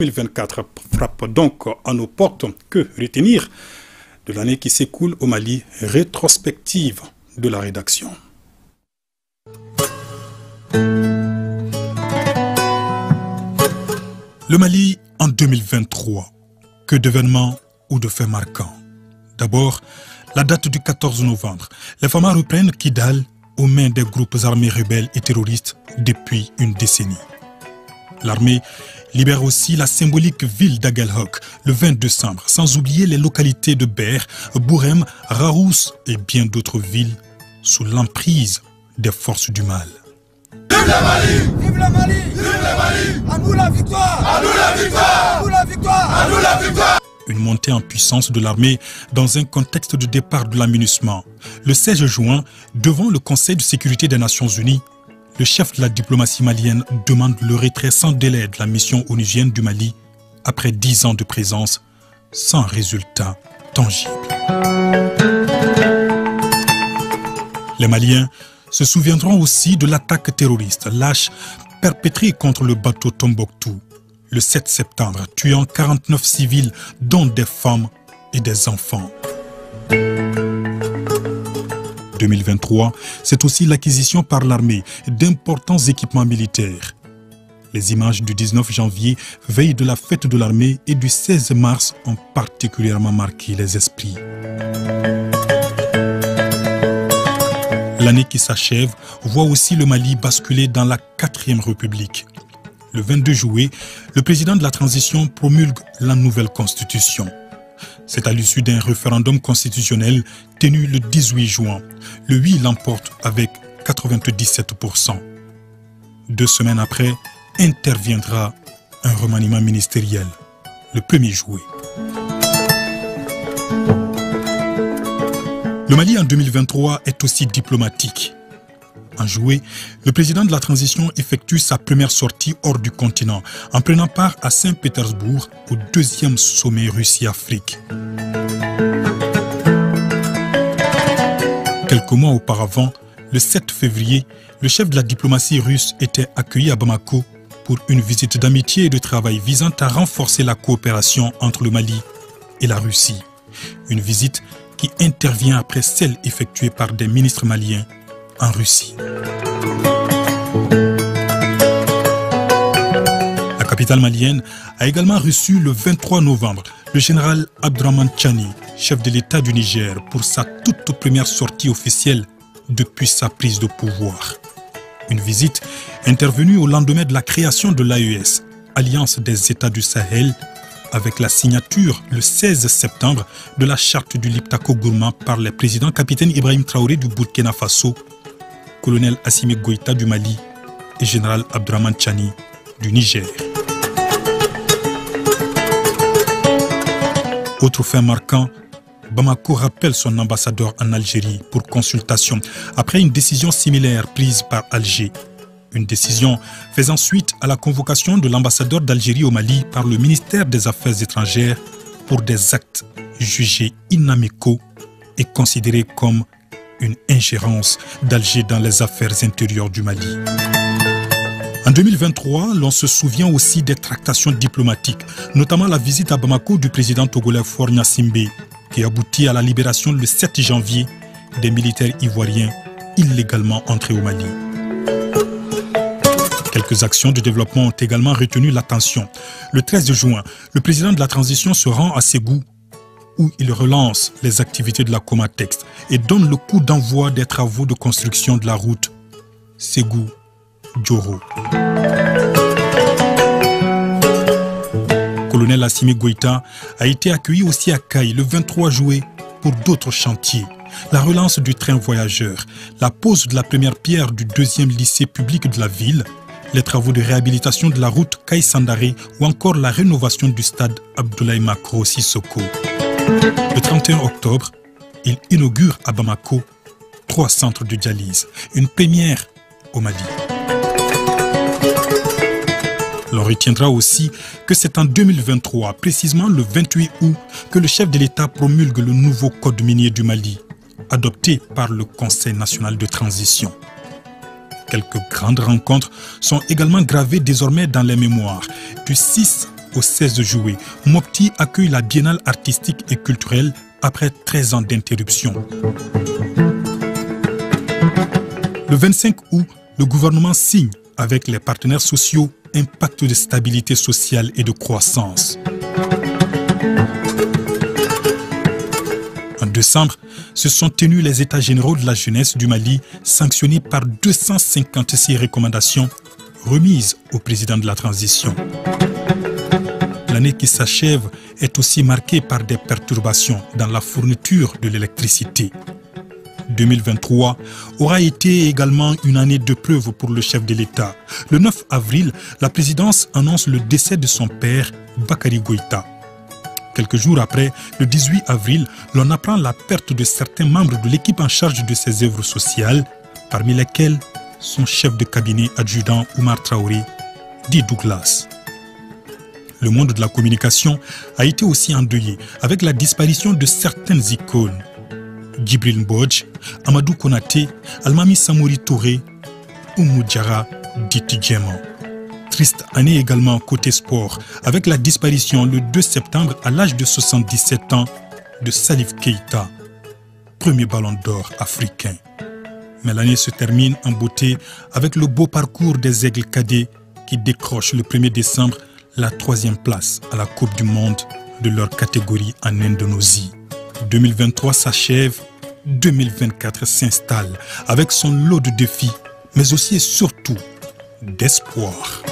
2024 frappe donc à nos portes. Que retenir de l'année qui s'écoule au Mali? Rétrospective de la rédaction. Le Mali en 2023. Que d'événements ou de faits marquants. D'abord, la date du 14 novembre. Les Fama reprennent Kidal aux mains des groupes armés rebelles et terroristes depuis une décennie. L'armée libère aussi la symbolique ville d'Aguelhok le 20 décembre, sans oublier les localités de Ber, Bourem, Raous et bien d'autres villes sous l'emprise des forces du mal. Vive le Mali! Vive le Mali! Vive le Mali! À nous la victoire! À nous la victoire! À nous la victoire! À nous la victoire! Une montée en puissance de l'armée dans un contexte de départ de l'amunissement. Le 16 juin, devant le Conseil de sécurité des Nations Unies, le chef de la diplomatie malienne demande le retrait sans délai de la mission onusienne du Mali après 10 ans de présence sans résultat tangible. Les Maliens se souviendront aussi de l'attaque terroriste lâche perpétrée contre le bateau Tombouctou le 7 septembre, tuant 49 civils dont des femmes et des enfants. 2023, c'est aussi l'acquisition par l'armée d'importants équipements militaires. Les images du 19 janvier, veille de la fête de l'armée, et du 16 mars ont particulièrement marqué les esprits. L'année qui s'achève voit aussi le Mali basculer dans la 4e République. Le 22 juillet, le président de la transition promulgue la nouvelle constitution. C'est à l'issue d'un référendum constitutionnel tenu le 18 juin. Le oui l'emporte avec 97%. 2 semaines après, interviendra un remaniement ministériel, le 1er juillet. Le Mali en 2023 est aussi diplomatique. En juillet, le président de la transition effectue sa première sortie hors du continent en prenant part à Saint-Pétersbourg au 2e sommet Russie-Afrique. Quelques mois auparavant, le 7 février, le chef de la diplomatie russe était accueilli à Bamako pour une visite d'amitié et de travail visant à renforcer la coopération entre le Mali et la Russie. Une visite qui intervient après celle effectuée par des ministres maliens en Russie. La capitale malienne a également reçu le 23 novembre le général Abdraman Tchani, chef de l'État du Niger, pour sa toute première sortie officielle depuis sa prise de pouvoir. Une visite intervenue au lendemain de la création de l'AES, Alliance des États du Sahel, avec la signature le 16 septembre de la charte du Liptako Gourma par les présidents capitaine Ibrahim Traoré du Burkina Faso, colonel Assimi Goïta du Mali et général Abdraman Tchani du Niger. Autre fait marquant, Bamako rappelle son ambassadeur en Algérie pour consultation après une décision similaire prise par Alger. Une décision faisant suite à la convocation de l'ambassadeur d'Algérie au Mali par le ministère des Affaires étrangères pour des actes jugés inamicaux et considérés comme une ingérence d'Alger dans les affaires intérieures du Mali. En 2023, l'on se souvient aussi des tractations diplomatiques, notamment la visite à Bamako du président togolais Faure Gnassingbé, qui aboutit à la libération le 7 janvier des militaires ivoiriens illégalement entrés au Mali. Quelques actions de développement ont également retenu l'attention. Le 13 juin, le président de la transition se rend à Ségou, où il relance les activités de la Comatex et donne le coup d'envoi des travaux de construction de la route Ségou-Djoro. Colonel Assimi Goïta a été accueilli aussi à Caille le 23 juillet pour d'autres chantiers. La relance du train voyageur, la pose de la première pierre du 2e lycée public de la ville, les travaux de réhabilitation de la route Caille-Sandaré ou encore la rénovation du stade Abdoulaye Macro Sissoko. Le 31 octobre, il inaugure à Bamako 3 centres de dialyse, une première au Mali. L'on retiendra aussi que c'est en 2023, précisément le 28 août, que le chef de l'État promulgue le nouveau code minier du Mali, adopté par le Conseil national de transition. Quelques grandes rencontres sont également gravées désormais dans les mémoires. Du 6 au 16 juillet, Mopti accueille la Biennale artistique et culturelle après 13 ans d'interruption. Le 25 août, le gouvernement signe avec les partenaires sociaux un pacte de stabilité sociale et de croissance. En décembre, se sont tenus les États généraux de la jeunesse du Mali, sanctionnés par 256 recommandations remises au président de la transition. L'année qui s'achève est aussi marquée par des perturbations dans la fourniture de l'électricité. 2023 aura été également une année de preuve pour le chef de l'État. Le 9 avril, la présidence annonce le décès de son père, Bakary Goïta. Quelques jours après, le 18 avril, l'on apprend la perte de certains membres de l'équipe en charge de ses œuvres sociales, parmi lesquels son chef de cabinet adjudant Oumar Traoré, dit Douglas. Le monde de la communication a été aussi endeuillé avec la disparition de certaines icônes. Djibril Mbodj, Amadou Konaté, Almami Samouri Touré, Oumou Diarra, Diti Djeman. Triste année également côté sport, avec la disparition le 2 septembre à l'âge de 77 ans de Salif Keïta, premier ballon d'or africain. Mais l'année se termine en beauté avec le beau parcours des aigles cadets qui décrochent le 1er décembre la 3e place à la Coupe du Monde de leur catégorie en Indonésie. 2023 s'achève, 2024 s'installe avec son lot de défis, mais aussi et surtout d'espoir.